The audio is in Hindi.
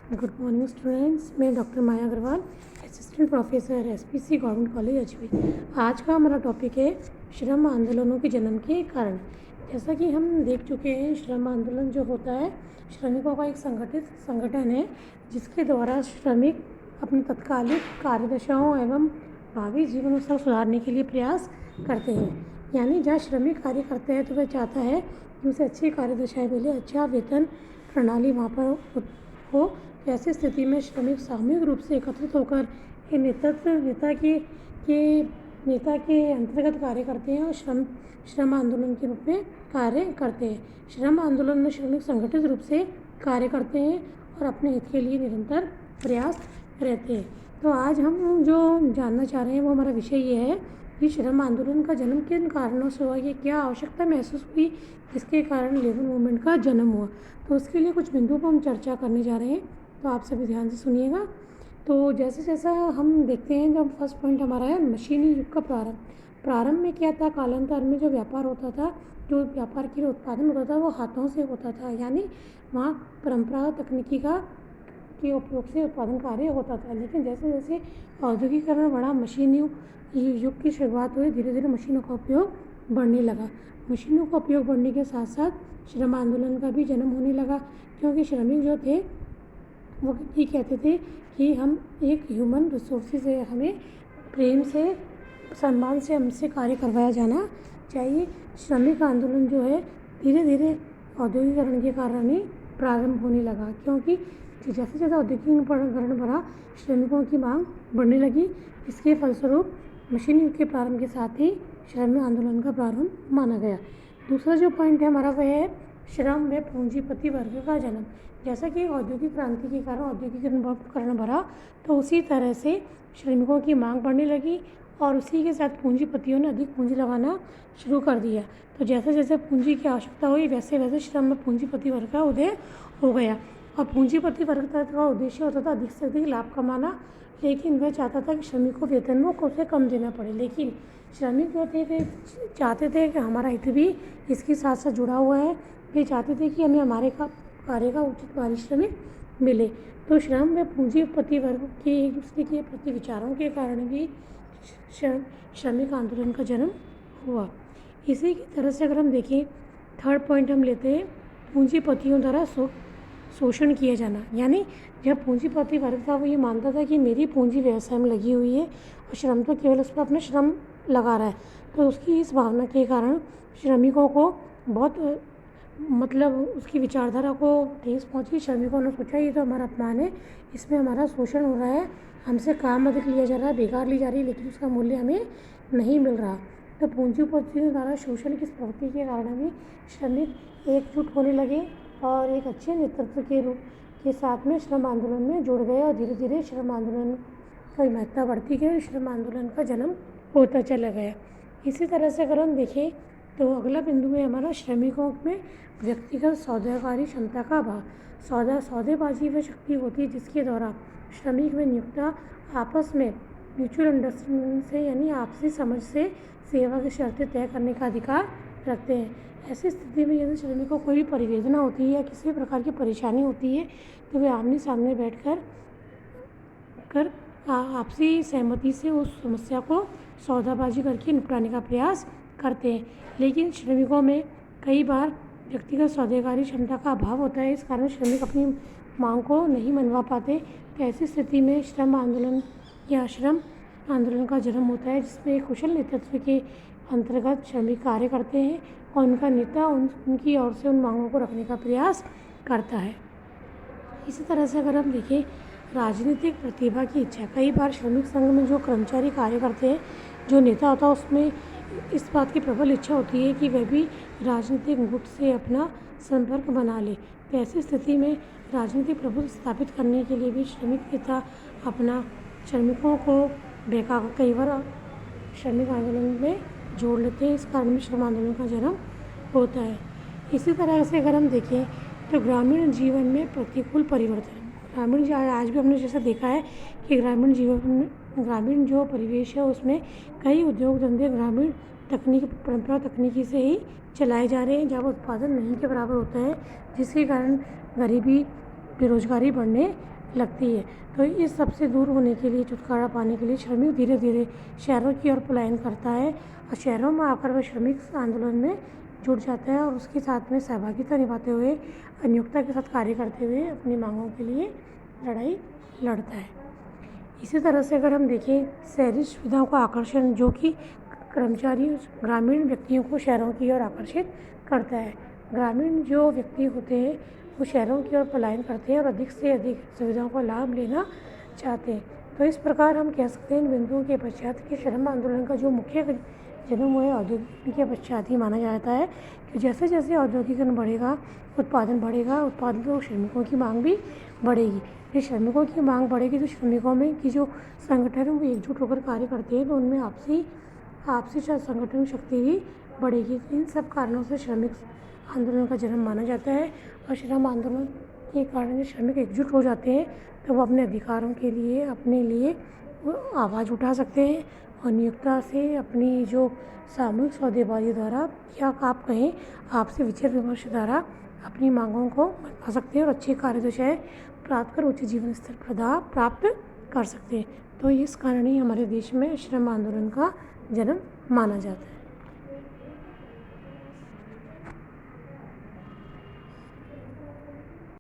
Good morning students. मैं doctor Maya Agarwal, assistant professor SPC government college Ajmer. आज का हमारा टॉपिक है श्रम आंदोलनों के जन्म के कारण। जैसा कि हम देख चुके हैं, श्रम आंदोलन जो होता है श्रमिकों का एक संगठित संगठन है जिसके द्वारा श्रमिक अपनी तत्कालिक कार्यदशाओं एवं भावी जीवन स्तर सुधारने के लिए प्रयास करते हैं। यानी जहाँ श्रमिक कार्य करते हैं तो वह चाहता है कि उसे अच्छी कार्यदशाएँ मिले, अच्छा वेतन प्रणाली वहाँ पर हो। तो ऐसी स्थिति में श्रमिक सामूहिक रूप से एकत्रित होकर एक नेता के अंतर्गत कार्य करते हैं और श्रम आंदोलन के रूप में कार्य करते हैं। श्रम आंदोलन में श्रमिक संगठित रूप से कार्य करते हैं और अपने हित के लिए निरंतर प्रयास रहते हैं। तो आज हम जो जानना चाह रहे हैं वो हमारा विषय ये है कि श्रम आंदोलन का जन्म किन कारणों से हुआ, ये क्या आवश्यकता महसूस हुई जिसके कारण लेबर मूवमेंट का जन्म हुआ। तो उसके लिए कुछ बिंदुओं पर हम चर्चा करने जा रहे हैं, तो आप सभी ध्यान से सुनिएगा। तो जैसा हम देखते हैं, जब फर्स्ट पॉइंट हमारा है मशीनी युग का प्रारंभ में क्या था। कालांतर में जो व्यापार होता था, जो व्यापार के लिए उत्पादन होता था वो हाथों से होता था, यानी वहाँ परंपरागत तकनीकी के उपयोग से उत्पादन कार्य होता था। लेकिन जैसे जैसे औद्योगिकरण बढ़ा, मशीनी युग की शुरुआत हुई, धीरे धीरे मशीनों का उपयोग बढ़ने लगा। मशीनों का उपयोग बढ़ने के साथ साथ श्रम आंदोलन का भी जन्म होने लगा, क्योंकि श्रमिक जो थे वो ये कहते थे कि हम एक ह्यूमन रिसोर्सेज है, हमें प्रेम से सम्मान से हमसे कार्य करवाया जाना चाहिए। श्रमिक आंदोलन जो है धीरे धीरे औद्योगिकरण के कारण ही प्रारंभ होने लगा, क्योंकि जैसे जैसे औद्योगिकरण बढ़ा श्रमिकों की मांग बढ़ने लगी। इसके फलस्वरूप मशीन युग के प्रारंभ के साथ ही श्रम आंदोलन का प्रारंभ माना गया। दूसरा जो पॉइंट है हमारा वह है श्रम व पूंजीपति वर्ग का जन्म। जैसा कि औद्योगिक क्रांति के कारण औद्योगिकरण बढ़ा, तो उसी तरह से श्रमिकों की मांग बढ़ने लगी और उसी के साथ पूंजीपतियों ने अधिक पूंजी लगाना शुरू कर दिया। तो जैसे जैसे पूंजी की आवश्यकता हुई वैसे वैसे श्रम में पूंजीपति वर्ग का उदय हो गया। और पूंजीपति वर्ग का उद्देश्य होता था अधिक से अधिक लाभ कमाना, लेकिन वह चाहता था कि श्रमिक को वेतन वो उसे कम देना पड़े। लेकिन श्रमिक जो थे वे चाहते थे कि हमारा हित भी इसके साथ साथ जुड़ा हुआ है। वे चाहते थे कि हमें हमारे कार्य का उचित पारिश्रमिक मिले। तो श्रम व पूंजीपति वर्ग के एक दूसरे के प्रति विचारों के कारण भी श्रमिक आंदोलन का जन्म हुआ। इसी की तरह से अगर हम देखें, थर्ड पॉइंट हम लेते हैं पूंजीपतियों द्वारा शोषण किया जाना। यानी जब पूंजीपति वर्ग था वो ये मानता था कि मेरी पूंजी व्यवसाय में लगी हुई है और श्रम तो केवल उस पर अपना श्रम लगा रहा है। तो उसकी इस भावना के कारण श्रमिकों को बहुत उसकी विचारधारा को ठेस पहुंची। श्रमिकों ने सोचा ये तो हमारा अपमान है, इसमें हमारा शोषण हो रहा है, हमसे काम अधिक लिया जा रहा है, बेकार ली जा रही है, लेकिन उसका मूल्य हमें नहीं मिल रहा। तो पूंजीपतियों द्वारा शोषण की प्रवृत्ति के कारण भी श्रमिक एकजुट होने लगे और एक अच्छे नेतृत्व के रूप के साथ में श्रम आंदोलन में जुड़ गए और धीरे धीरे श्रम आंदोलन की महत्ता बढ़ती गई, श्रम आंदोलन का जन्म होता चला गया। इसी तरह से अगर हम देखें तो अगला बिंदु है हमारा श्रमिकों में व्यक्तिगत सौदेकारी क्षमता का अभाव। सौदेबाजी वह शक्ति होती है जिसके द्वारा श्रमिक व नियोक्ता आपस में म्यूचुअल अंडरस्टैंडिंग से, यानी आपसी समझ से सेवा की शर्तें तय करने का अधिकार रखते हैं। ऐसी स्थिति में यदि श्रमिकों को कोई भी परिवेदना होती है या किसी प्रकार की परेशानी होती है तो वे आमने सामने बैठकर आपसी सहमति से उस समस्या को सौदाबाजी करके निपटाने का प्रयास करते हैं। लेकिन श्रमिकों में कई बार व्यक्तिगत सौदेकारी क्षमता का अभाव होता है, इस कारण श्रमिक अपनी मांग को नहीं मनवा पाते। तो ऐसी स्थिति में श्रम आंदोलन या श्रम आंदोलन का जन्म होता है, जिसमें एक कुशल नेतृत्व के अंतर्गत श्रमिक कार्य करते हैं और उनका नेता उनकी ओर से उन मांगों को रखने का प्रयास करता है। इसी तरह से अगर हम देखें राजनीतिक प्रतिभा की इच्छा, कई बार श्रमिक संघ में जो कर्मचारी कार्य करते हैं, जो नेता होता है उसमें इस बात की प्रबल इच्छा होती है कि वह भी राजनीतिक गुट से अपना संपर्क बना ले। तो ऐसी स्थिति में राजनीतिक प्रभुत्व स्थापित करने के लिए भी श्रमिक नेता अपना श्रमिकों को कई बार श्रमिक आंदोलन में जोड़ लेते हैं। इस कारण भी श्रम आंदोलन का जन्म होता है। इसी तरह से अगर हम देखें तो ग्रामीण जीवन में प्रतिकूल परिवर्तन, आज भी हमने जैसा देखा है कि ग्रामीण जो परिवेश है उसमें कई उद्योग धंधे ग्रामीण परंपरा तकनीकी से ही चलाए जा रहे हैं, जहाँ उत्पादन नहीं के बराबर होता है, जिसके कारण गरीबी बेरोजगारी बढ़ने लगती है। तो इस सब से दूर होने के लिए, छुटकारा पाने के लिए श्रमिक धीरे धीरे शहरों की ओर पलायन करता है और शहरों में आकर वह श्रमिक आंदोलन में जुड़ जाता है और उसके साथ में सहभागिता निभाते हुए, नियोक्ता के साथ कार्य करते हुए अपनी मांगों के लिए लड़ाई लड़ता है। इसी तरह से अगर हम देखें शहरी सुविधाओं का आकर्षण, जो कि कर्मचारी ग्रामीण व्यक्तियों को शहरों की ओर आकर्षित करता है। ग्रामीण जो व्यक्ति होते हैं वो शहरों की ओर पलायन करते हैं और अधिक से अधिक सुविधाओं का लाभ लेना चाहते हैं। तो इस प्रकार हम कह सकते हैं इन बिंदुओं के पश्चात कि श्रम आंदोलन का जो मुख्य जन्म हुआ है औद्योगिकरण के पश्चात ही माना जाता है कि जैसे जैसे औद्योगिकरण बढ़ेगा, उत्पादन बढ़ेगा, उत्पादन तो श्रमिकों की मांग भी बढ़ेगी। ये श्रमिकों की मांग बढ़ेगी तो श्रमिकों में की जो संगठन है वो एकजुट होकर कार्य करते हैं तो उनमें आपसी संगठन शक्ति भी बढ़ेगी। इन सब कारणों से श्रमिक आंदोलन का जन्म माना जाता है और श्रम आंदोलन के कारण जो श्रमिक एकजुट हो जाते हैं तो वो अपने अधिकारों के लिए, अपने लिए वो आवाज़ उठा सकते हैं और नियोक्ता से अपनी जो सामूहिक सौदेबाजी द्वारा या आप कहें आपसे विचार विमर्श द्वारा अपनी मांगों को मनवा सकते हैं और अच्छी कार्यदशाएँ प्राप्त कर उच्च जीवन स्तर प्राप्त कर सकते हैं। तो इस कारण ही हमारे देश में श्रम आंदोलन का जन्म माना जाता है।